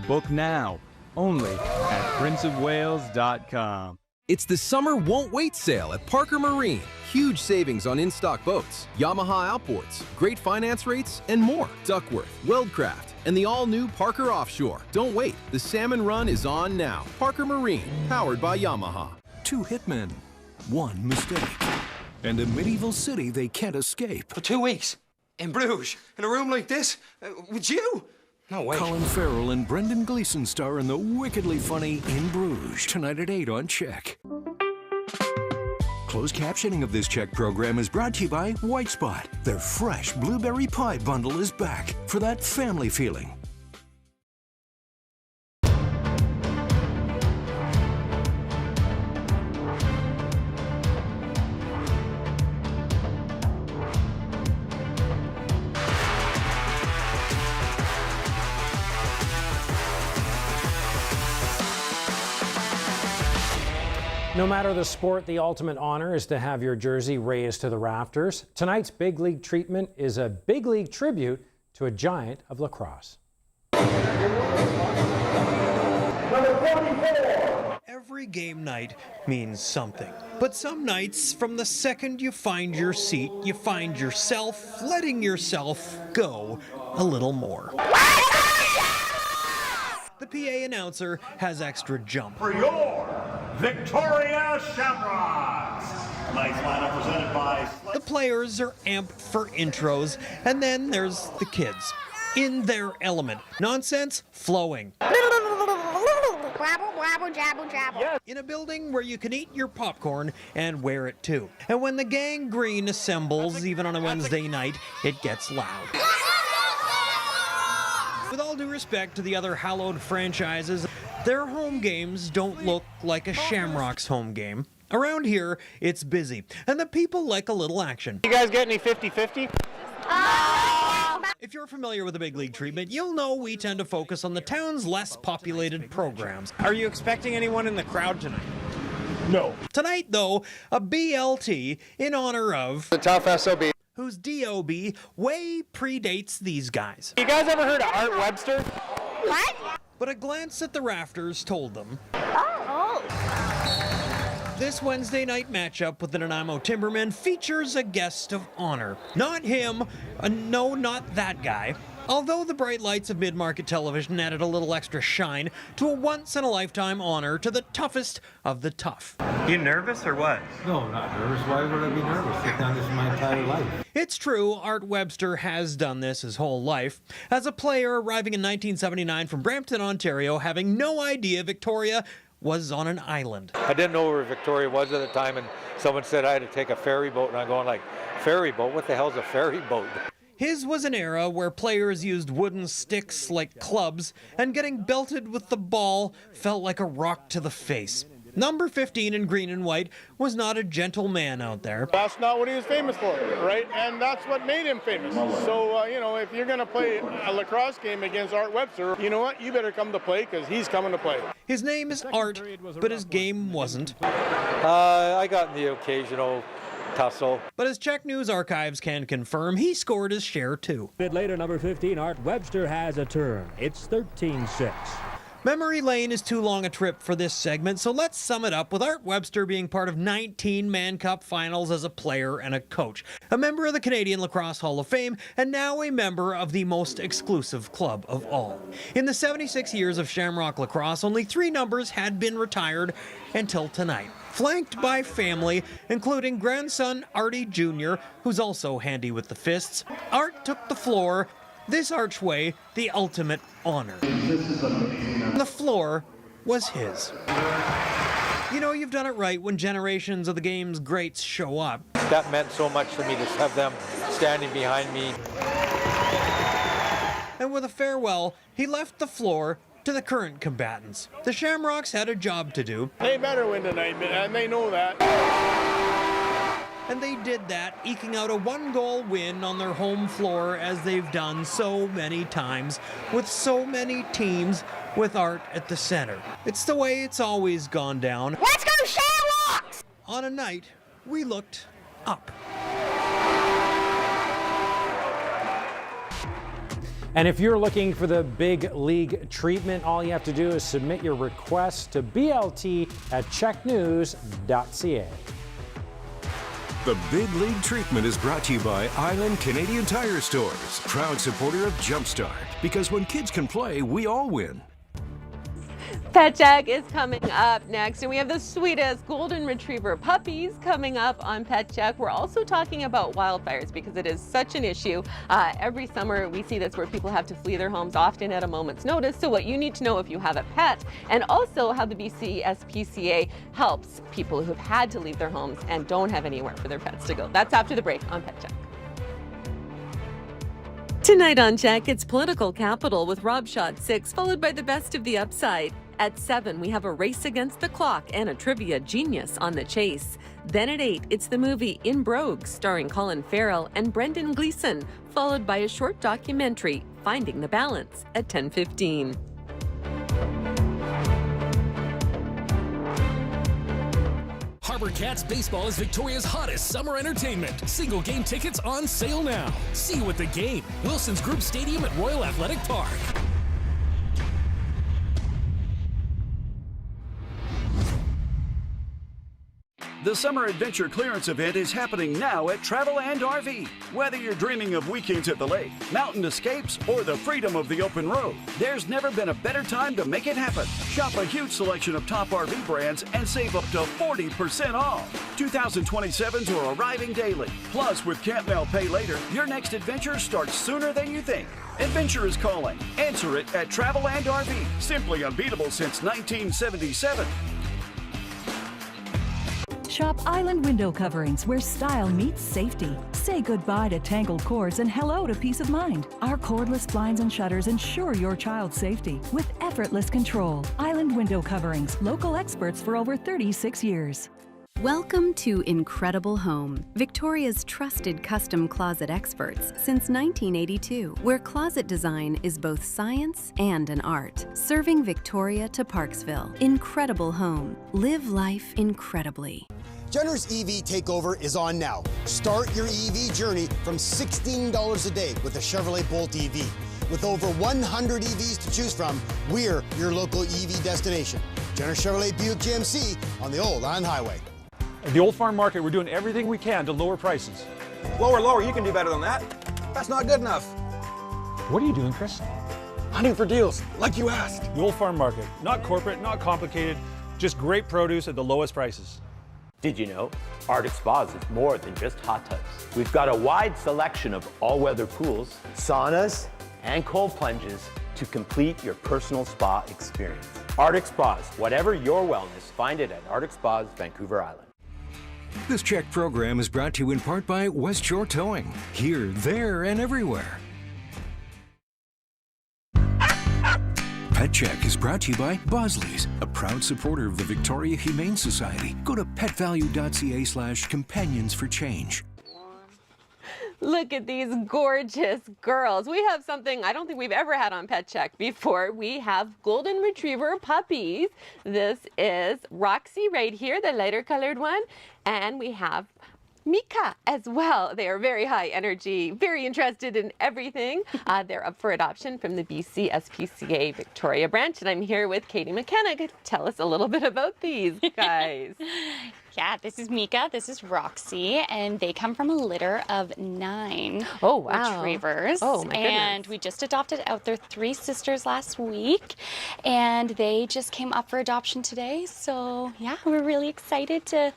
Book now, only at princeofwales.com. It's the Summer Won't Wait sale at Parker Marine. Huge savings on in-stock boats, Yamaha outboards, great finance rates, and more. Duckworth, Weldcraft, and the all-new Parker Offshore. Don't wait, the salmon run is on now. Parker Marine, powered by Yamaha. 2 hitmen, 1 mistake, and a medieval city they can't escape. For 2 weeks, in Bruges, in a room like this, with you? No way. Colin Farrell and Brendan Gleeson star in the wickedly funny In Bruges, tonight at 8 on CHEK. Closed captioning of this CHEK program is brought to you by White Spot. Their fresh blueberry pie bundle is back for that family feeling. No matter the sport, the ultimate honor is to have your jersey raised to the rafters. Tonight's big league treatment is a big league tribute to a giant of lacrosse. Every game night means something. But some nights, from the second you find your seat, you find yourself letting yourself go a little more. The PA announcer has extra jump. For your Victoria Shamrocks. Tonight's lineup presented by... The players are amped for intros, and then there's the kids. In their element. Nonsense flowing. In a building where you can eat your popcorn and wear it too. And when the gang green assembles, even on a Wednesday night, it gets loud. With all due respect to the other hallowed franchises, their home games don't look like a Shamrocks home game. Around here, it's busy, and the people like a little action. You guys get any 50-50? If you're familiar with the big league treatment, you'll know we tend to focus on the town's less populated programs. Are you expecting anyone in the crowd tonight? No. Tonight, though, a BLT in honor of The tough SOB. whose DOB way predates these guys. You guys ever heard of Art Webster? What? But a glance at the rafters told them Oh. this Wednesday night matchup with the Nanaimo Timbermen features a guest of honor. Not him, no, not that guy. Although the bright lights of mid-market television added a little extra shine to a once-in-a-lifetime honor to the toughest of the tough. You nervous or what? No, I'm not nervous. Why would I be nervous? I've done this my entire life. It's true, Art Webster has done this his whole life. As a player arriving in 1979 from Brampton, Ontario, having no idea Victoria was on an island. I didn't know where Victoria was at the time, and someone said I had to take a ferry boat, and I'm going like, ferry boat? What the hell's a ferry boat? His was an era where players used wooden sticks like clubs, and getting belted with the ball felt like a rock to the face. Number 15 in green and white was not a gentle man out there. That's not what he was famous for, right? And that's what made him famous. So, if you're going to play a lacrosse game against Art Webster, you know what? You better come to play because he's coming to play. His name is Art, but his game wasn't. I got in the occasional tussle. But as CHEK News Archives can confirm, he scored his share too. A bit later, number 15, Art Webster has a turn. It's 13-6. Memory lane is too long a trip for this segment, so let's sum it up with Art Webster being part of 19 Mann Cup finals as a player and a coach, a member of the Canadian Lacrosse Hall of Fame, and now a member of the most exclusive club of all. In the 76 years of Shamrock Lacrosse, only 3 numbers had been retired until tonight, flanked by family, including grandson Artie Jr., who's also handy with the fists. Art took the floor. This archway, the ultimate honor. The floor was his. You know you've done it right when generations of the game's greats show up. That meant so much to me to have them standing behind me. And with a farewell, he left the floor to the current combatants. The Shamrocks had a job to do. They better win tonight, and they know that. And they did that, eking out a 1-goal win on their home floor as they've done so many times, with so many teams, with Art at the center. It's the way it's always gone down. Let's go Shamrocks! On a night, we looked up. And if you're looking for the big league treatment, all you have to do is submit your request to blt@cheknews.ca. The Big League Treatment is brought to you by Island Canadian Tire Stores, proud supporter of Jumpstart. Because when kids can play, we all win. Pet Check is coming up next, and we have the sweetest golden retriever puppies coming up on Pet Check. We're also talking about wildfires because it is such an issue. Every summer we see this where people have to flee their homes, often at a moment's notice. So what you need to know if you have a pet, and also how the BC SPCA helps people who've had to leave their homes and don't have anywhere for their pets to go. That's after the break on Pet Check. Tonight on CHEK, it's Political Capital with Rob Shaw at 6, followed by the best of the upside. At 7, we have a race against the clock and a trivia genius on the chase. Then at 8, it's the movie In Brogue, starring Colin Farrell and Brendan Gleeson, followed by a short documentary, Finding the Balance, at 10:15. Harbor Cats Baseball is Victoria's hottest summer entertainment. Single game tickets on sale now. See you at the game. Wilson's Group Stadium at Royal Athletic Park. The Summer Adventure Clearance event is happening now at Travel and RV. Whether you're dreaming of weekends at the lake, mountain escapes, or the freedom of the open road, there's never been a better time to make it happen. Shop a huge selection of top RV brands and save up to 40% off. 2027s are arriving daily. Plus, with Can't Now Pay Later, your next adventure starts sooner than you think. Adventure is calling. Answer it at Travel and RV. Simply unbeatable since 1977. Shop Island Window Coverings, where style meets safety. Say goodbye to tangled cords and hello to peace of mind. Our cordless blinds and shutters ensure your child's safety with effortless control. Island Window Coverings, local experts for over 36 years. Welcome to Incredible Home, Victoria's trusted custom closet experts since 1982, where closet design is both science and an art. Serving Victoria to Parksville. Incredible Home. Live life incredibly. Jenner's EV Takeover is on now. Start your EV journey from $16 a day with the Chevrolet Bolt EV. With over 100 EVs to choose from, we're your local EV destination. Jenner Chevrolet Buick GMC on the Old Island Highway. At the Old Farm Market, we're doing everything we can to lower prices. Lower, you can do better than that. That's not good enough. What are you doing, Chris? Hunting for deals, like you asked. The Old Farm Market. Not corporate, not complicated, just great produce at the lowest prices. Did you know Arctic Spas is more than just hot tubs? We've got a wide selection of all-weather pools, saunas, and cold plunges to complete your personal spa experience. Arctic Spas, whatever your wellness, find it at Arctic Spas, Vancouver Island. This CHEK program is brought to you in part by West Shore Towing. Here, there, and everywhere. Pet Check is brought to you by Bosley's, a proud supporter of the Victoria Humane Society. Go to petvalue.ca/companions for change. Look at these gorgeous girls. We have something I don't think we've ever had on Pet Check before. We have golden retriever puppies. This is Roxy right here, the lighter colored one. And we have Mika as well. They are very high energy, very interested in everything. They're up for adoption from the BC SPCA Victoria branch. And I'm here with Katie McKenna. Tell us a little bit about these guys. Yeah, this is Mika, this is Roxy, and they come from a litter of 9 retrievers. Oh, my goodness. And we just adopted out their 3 sisters last week, and they just came up for adoption today. So yeah, we're really excited to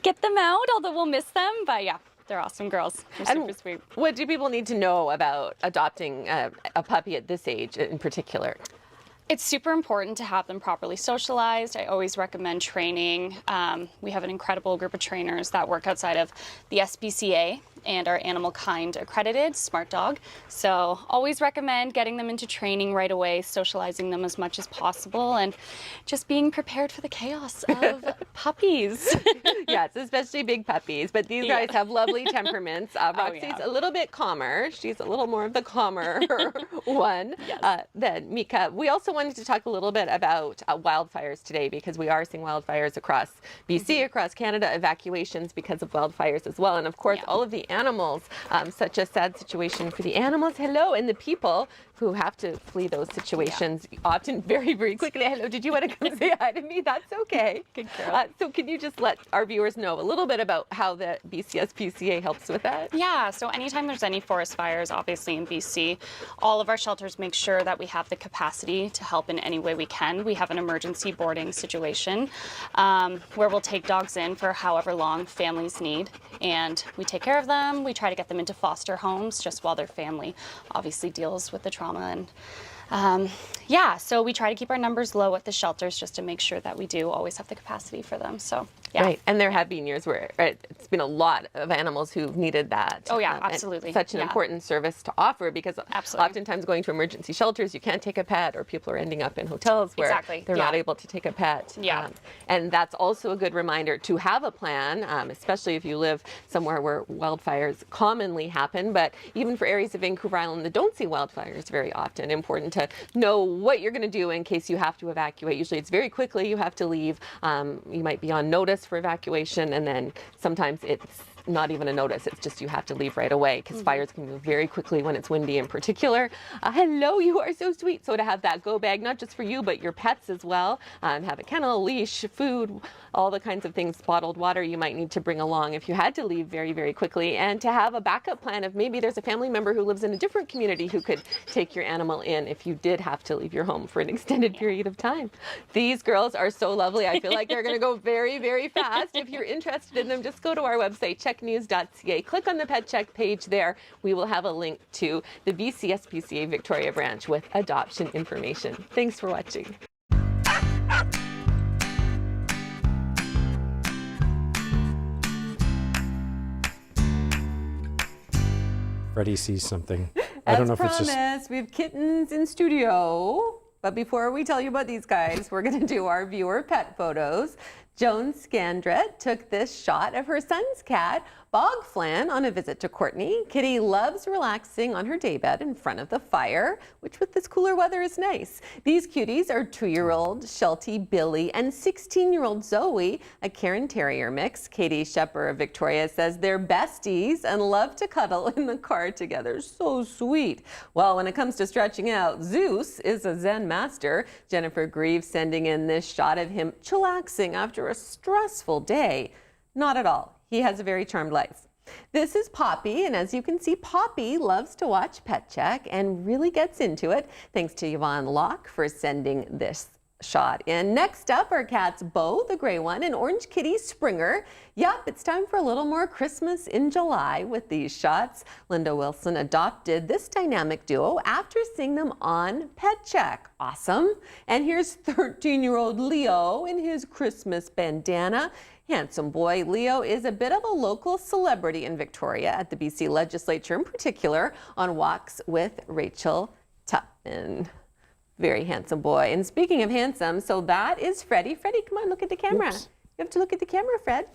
get them out, although we'll miss them, but yeah. They're awesome girls. They're super sweet. What do people need to know about adopting a puppy at this age in particular? It's super important to have them properly socialized. I always recommend training. We have an incredible group of trainers that work outside of the SPCA and are Animal Kind accredited, Smart Dog. So always recommend getting them into training right away, socializing them as much as possible, and just being prepared for the chaos of puppies. Yes, especially big puppies, but these guys have lovely temperaments. Roxy's a little bit calmer. She's a little more of the calmer one than Mika. We also wanted to talk a little bit about wildfires today, because we are seeing wildfires across BC, across Canada, evacuations because of wildfires as well. And of course, all of the animals, such a sad situation for the animals, and the people who have to flee those situations often very, very quickly. Hello, did you want to come say hi to me? That's okay. Good girl. So can you just let our viewers know a little bit about how the BCSPCA helps with that? Yeah, so anytime there's any forest fires, obviously in BC, all of our shelters make sure that we have the capacity to help in any way we can. We have an emergency boarding situation where we'll take dogs in for however long families need, and we take care of them. We try to get them into foster homes just while their family obviously deals with the trauma. And so we try to keep our numbers low at the shelters just to make sure that we do always have the capacity for them. So yeah. Right, and there have been years where it's been a lot of animals who've needed that. Oh yeah, absolutely. Such an important service to offer, because oftentimes going to emergency shelters, you can't take a pet, or people are ending up in hotels where they're not able to take a pet. Yeah. And that's also a good reminder to have a plan, especially if you live somewhere where wildfires commonly happen. But even for areas of Vancouver Island that don't see wildfires very often, important to know what you're going to do in case you have to evacuate. Usually it's very quickly you have to leave. You might be on notice for evacuation, and then sometimes it's not even a notice. It's just you have to leave right away, because fires can move very quickly when it's windy in particular. Hello, you are so sweet. So to have that go bag, not just for you, but your pets as well. Have a kennel, leash, food, all the kinds of things, bottled water you might need to bring along if you had to leave very, very quickly. And to have a backup plan of maybe there's a family member who lives in a different community who could take your animal in if you did have to leave your home for an extended period of time. These girls are so lovely. I feel like they're going to go very, very fast. If you're interested in them, just go to our website, cheknews.ca. Click on the Pet Check page there. We will have a link to the BCSPCA Victoria branch with adoption information. Thanks for watching. Freddie sees something. I don't know if it's just... we have kittens in studio. But before we tell you about these guys, we're going to do our viewer pet photos. Joan Scandrett took this shot of her son's cat, Bog Flan, on a visit to Courtney. Kitty loves relaxing on her daybed in front of the fire, which with this cooler weather is nice. These cuties are 2-year-old Sheltie Billy and 16-year-old Zoe, a Cairn Terrier mix. Katie Shepper of Victoria says they're besties and love to cuddle in the car together. So sweet. Well, when it comes to stretching out, Zeus is a Zen master. Jennifer Grieve sending in this shot of him chillaxing after a stressful day. Not at all. He has a very charmed life. This is Poppy, and as you can see, Poppy loves to watch Pet Check and really gets into it. Thanks to Yvonne Locke for sending this shot in. Next up are cats Bo, the gray one, and Orange Kitty Springer. Yup, it's time for a little more Christmas in July with these shots. Linda Wilson adopted this dynamic duo after seeing them on Pet Check. Awesome. And here's 13-year-old Leo in his Christmas bandana. Handsome boy. Leo is a bit of a local celebrity in Victoria at the BC Legislature, in particular on walks with Rachel Tupman. Very handsome boy. And speaking of handsome, so that is Freddie. Freddie, come on, look at the camera. Oops. You have to look at the camera, Fred.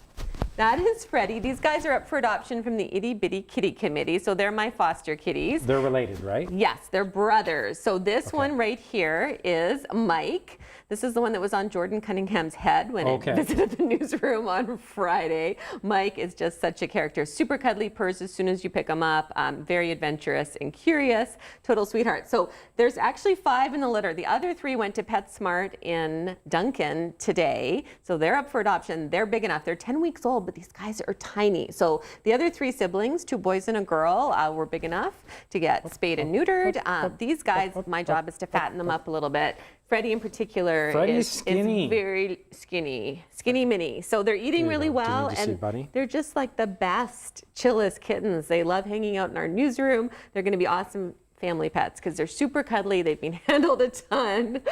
That is Freddie. These guys are up for adoption from the Itty Bitty Kitty Committee, so they're my foster kitties. They're related, right? Yes, they're brothers. So this one right here is Mike. This is the one that was on Jordan Cunningham's head when it visited the newsroom on Friday. Mike is just such a character. Super cuddly, purrs as soon as you pick him up. Very adventurous and curious. Total sweetheart. So there's actually 5 in the litter. The other 3 went to PetSmart in Duncan today. So they're up for adoption. They're big enough. They're 10 weeks old, but these guys are tiny. So the other 3 siblings, 2 boys and a girl, were big enough to get spayed and neutered. These guys, my job is to fatten them up a little bit. Freddie in particular is very skinny mini. So they're eating really well, and they're just like the best, chillest kittens. They love hanging out in our newsroom. They're going to be awesome family pets because they're super cuddly. They've been handled a ton.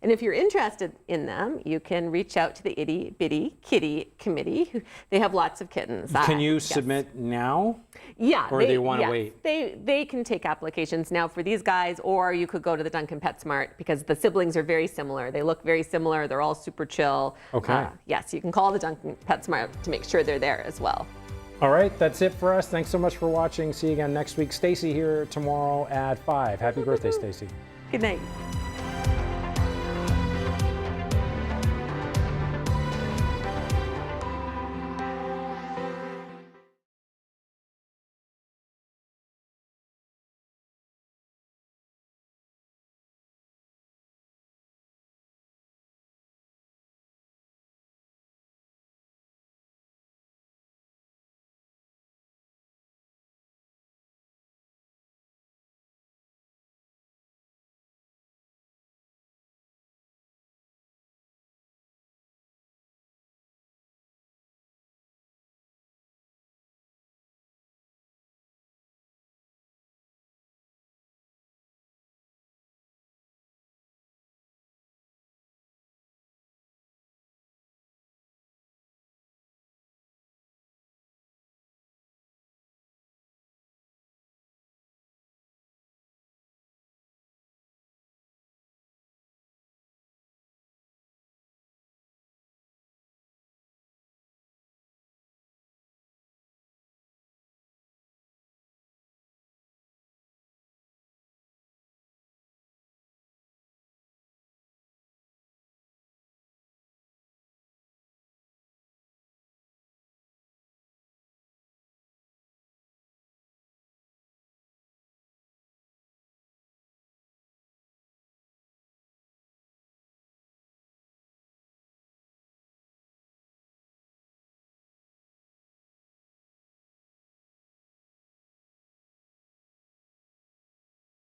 And if you're interested in them, you can reach out to the Itty Bitty Kitty Committee. They have lots of kittens. Can you submit now? Yeah. Or they want to wait? They can take applications now for these guys, or you could go to the Duncan PetSmart because the siblings are very similar. They look very similar. They're all super chill. Okay. Yes, you can call the Duncan PetSmart to make sure they're there as well. All right, that's it for us. Thanks so much for watching. See you again next week. Stacy here tomorrow at 5. Happy birthday, Stacy. Good night.